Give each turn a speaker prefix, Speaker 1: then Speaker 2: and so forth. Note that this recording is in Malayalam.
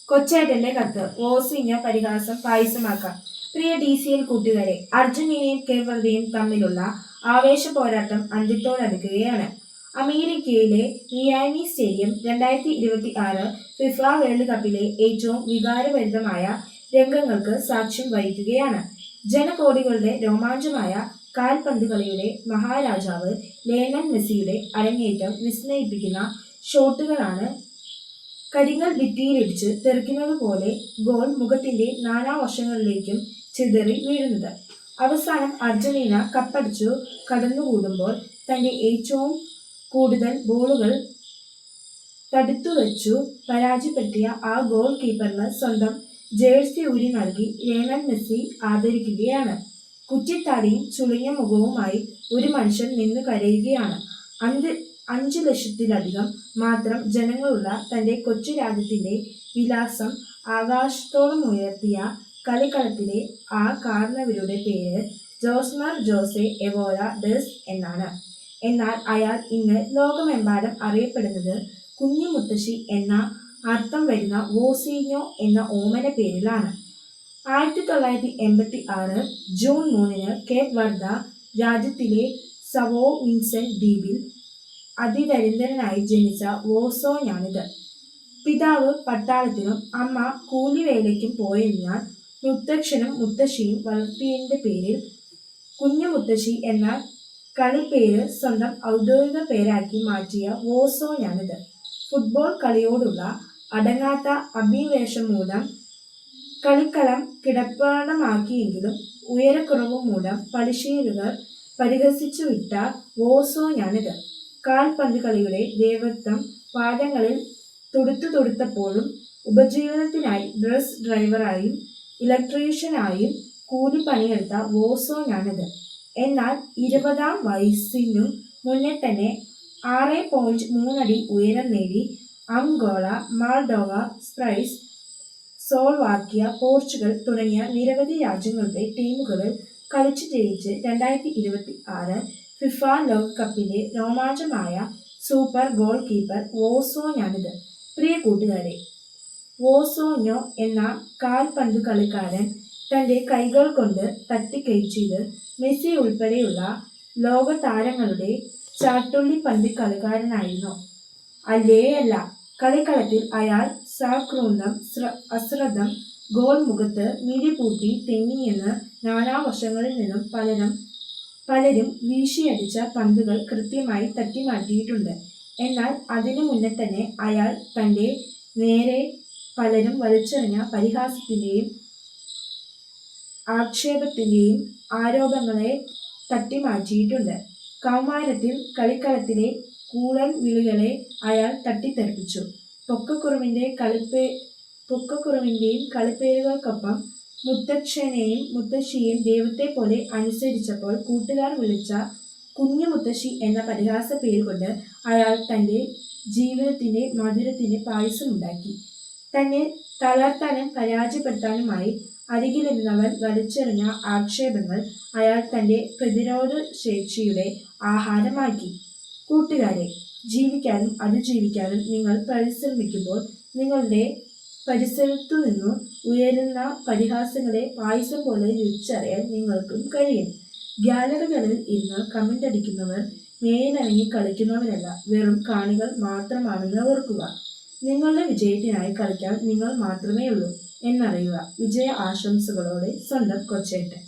Speaker 1: കൊച്ചേട്ടന്റെ കത്ത് ഓസിഞ്ഞ പരിഹാസം പായസമാക്കാം. പ്രിയ DCL കൂട്ടുകാരെ, അർജന്റീനയും കേരളയും തമ്മിലുള്ള ആവേശ പോരാട്ടം അന്ത്യത്തോടടുക്കുകയാണ്. അമേരിക്കയിലെ മിയാമി സ്റ്റേഡിയം 2026 ഫിഫ വേൾഡ് കപ്പിലെ ഏറ്റവും വികാരഭരിതമായ രംഗങ്ങൾക്ക് സാക്ഷ്യം വഹിക്കുകയാണ്. ജനകോടികളുടെ രോമാഞ്ചമായ കാൽപന്ത് കളിയുടെ മഹാരാജാവ് ലയണൽ മെസ്സിയുടെ അരങ്ങേറ്റം വിസ്മയിപ്പിക്കുന്ന ഷോട്ടുകളാണ്. കരിങ്കൽ ഭിത്തിയിലിടിച്ച് തെറിക്കുന്നത് പോലെ ഗോൾ മുഖത്തിന്റെ നാനാവശങ്ങളിലേക്കും ചിതറി വീഴുന്നത്. അവസാനം അർജന്റീന കപ്പടിച്ചു കടന്നുകൂടുമ്പോൾ തന്റെ ഏറ്റവും കൂടുതൽ ബോളുകൾ തടുത്തുവച്ചു പരാജയപ്പെടുത്തിയ ആ ഗോൾ കീപ്പറിന് സ്വന്തം ജേഴ്സി ഊരി നൽകി ലയണൽ മെസ്സി ആദരിക്കുകയാണ്. കുറ്റിത്താടിയും ചുളിഞ്ഞ മുഖവുമായി ഒരു മനുഷ്യൻ നിന്ന് കരയുകയാണ്. 5 ലക്ഷത്തിലധികം മാത്രം ജനങ്ങളുള്ള തന്റെ കൊച്ചു രാജ്യത്തിന്റെ വിലാസം ആകാശത്തോളം ഉയർത്തിയ കളിക്കളത്തിലെ ആ കാരണവരുടെ പേര് ജോസ്മർ ജോസെ എവോര ഡെസ് എന്നാണ്. എന്നാൽ അയാൾ ഇന്ന് ലോകമെമ്പാടും അറിയപ്പെടുന്നത് കുഞ്ഞു മുത്തശ്ശി എന്ന അർത്ഥം വരുന്ന വോസീഞ്ഞോ എന്ന ഓമന പേരിലാണ്. 1986 ജൂൺ 3 കേപ്പ് വർദ രാജ്യത്തിലെ സവോ വിൻസെന്റ് ദ്വീപിൽ അതിദരിദ്രനായി ജനിച്ച വോസോഞ്ഞാണിത്. പിതാവ് പട്ടാളത്തിലും അമ്മ കൂലിവേലയ്ക്കും പോയതിനാൽ മുത്തച്ഛനും മുത്തശ്ശിയും വളർത്തിയതിന്റെ പേരിൽ കുഞ്ഞു മുത്തശ്ശി എന്ന കളിപ്പേര് സ്വന്തം ഔദ്യോഗിക പേരാക്കി മാറ്റിയ വോസോഞ്ഞാണിത്. ഫുട്ബോൾ കളിയോടുള്ള അടങ്ങാത്ത അഭിനിവേശം മൂലം കളിക്കളം കിടപ്പാടമാക്കിയെങ്കിലും ഉയരക്കുറവ് മൂലം പരിശീലകർ പരിഹസിച്ചുവിട്ട വോസോഞ്ഞാണിത്. കാൽപന്ത് കളിയുടെ ദേവത്വം പാദങ്ങളിൽ തൊടുത്തപ്പോഴും ഉപജീവനത്തിനായി ബസ് ഡ്രൈവറായും ഇലക്ട്രീഷ്യനായും കൂലിപ്പണിയെടുത്ത വോസോഞ്ഞാണിത്. എന്നാൽ 20-ാം വയസ്സിനു മുന്നേ തന്നെ 6.3 അടി ഉയരം നേടി അംഗോള, മാൾഡോവ, സ്പൈസ്, സ്ലോവാക്യ, പോർച്ചുഗൽ തുടങ്ങിയ നിരവധി രാജ്യങ്ങളുടെ ടീമുകളിൽ കളിച്ചു ജയിച്ച് 2026 ഫിഫ ലോകകപ്പിലെ രോമാഞ്ചമായ സൂപ്പർ ഗോൾ കീപ്പർ വോസോഞ്ഞാണിത്. പ്രിയ കൂട്ടുകാരെ, വോസോഞ്ഞോ എന്ന കാൽപന്ത് കളിക്കാരൻ തന്റെ കൈകൾ കൊണ്ട് തട്ടിക്കയറ്റിയത് മെസ്സി ഉൾപ്പെടെയുള്ള ലോക താരങ്ങളുടെ ചാട്ടുള്ളിപ്പന്ത് കളിക്കാരനായിരുന്നു. അല്ല. കളിക്കളത്തിൽ അയാൾ സക്രൂരം അശ്രദ്ധം ഗോൾ മുഖത്ത് മിഴിപൂട്ടി തെന്നിയെന്ന് നാനാവശങ്ങളിൽ നിന്നും പലരും വീശിയടിച്ച പന്തുകൾ കൃത്യമായി തട്ടിമാറ്റിയിട്ടുണ്ട്. എന്നാൽ അതിനു മുന്നേ തന്നെ അയാൾ തന്റെ നേരെ പലരും വലിച്ചെറിഞ്ഞ പരിഹാസത്തിന്റെയും ആക്ഷേപത്തിന്റെയും ആരോപണങ്ങളെ തട്ടിമാറ്റിയിട്ടുണ്ട്. കൗമാരത്തിൽ കളിക്കളത്തിലെ കൂളൻ വിളികളെ അയാൾ തട്ടിത്തെറിപ്പിച്ചു. പൊക്കക്കുറവിന്റെയും കളിപ്പേരുകൾക്കൊപ്പം മുത്തച്ഛനെയും മുത്തശ്ശിയെയും ദൈവത്തെ പോലെ അനുസരിച്ചപ്പോൾ കൂട്ടുകാർ വിളിച്ച കുഞ്ഞു മുത്തശ്ശി എന്ന പരിഹാസ പേരുകൊണ്ട് അയാൾ തന്റെ ജീവിതത്തിന്റെ മധുരത്തിന് പായസമുണ്ടാക്കി. തന്നെ തളർത്താനും പരാജയപ്പെടുത്താനുമായി അരികിലിരുന്നവർ വലിച്ചെറിഞ്ഞ ആക്ഷേപങ്ങൾ അയാൾ തന്റെ പ്രതിരോധ ശേഷിയുടെ ആഹാരമാക്കി. കൂട്ടുകാരെ, ജീവിക്കാനും അതിജീവിക്കാനും നിങ്ങൾ പരിശ്രമിക്കുമ്പോൾ നിങ്ങളുടെ പരിസരത്തുനിന്നും ഉയരുന്ന പരിഹാസങ്ങളെ പായസം പോലെ രുചിച്ചറിയാൻ നിങ്ങൾക്കും കഴിയും. ഗ്യാലറികളിൽ ഇരുന്ന് കമന്റ് അടിക്കുന്നവർ മേലിറങ്ങി കളിക്കുന്നവരല്ല, വെറും കാണികൾ മാത്രമാണെന്ന് ഓർക്കുക. നിങ്ങളുടെ വിജയത്തിനായി കളിക്കാൻ നിങ്ങൾ മാത്രമേ ഉള്ളൂ എന്നറിയുക. വിജയ ആശംസകളോടെ സ്വന്തം കൊച്ചേട്ടൻ.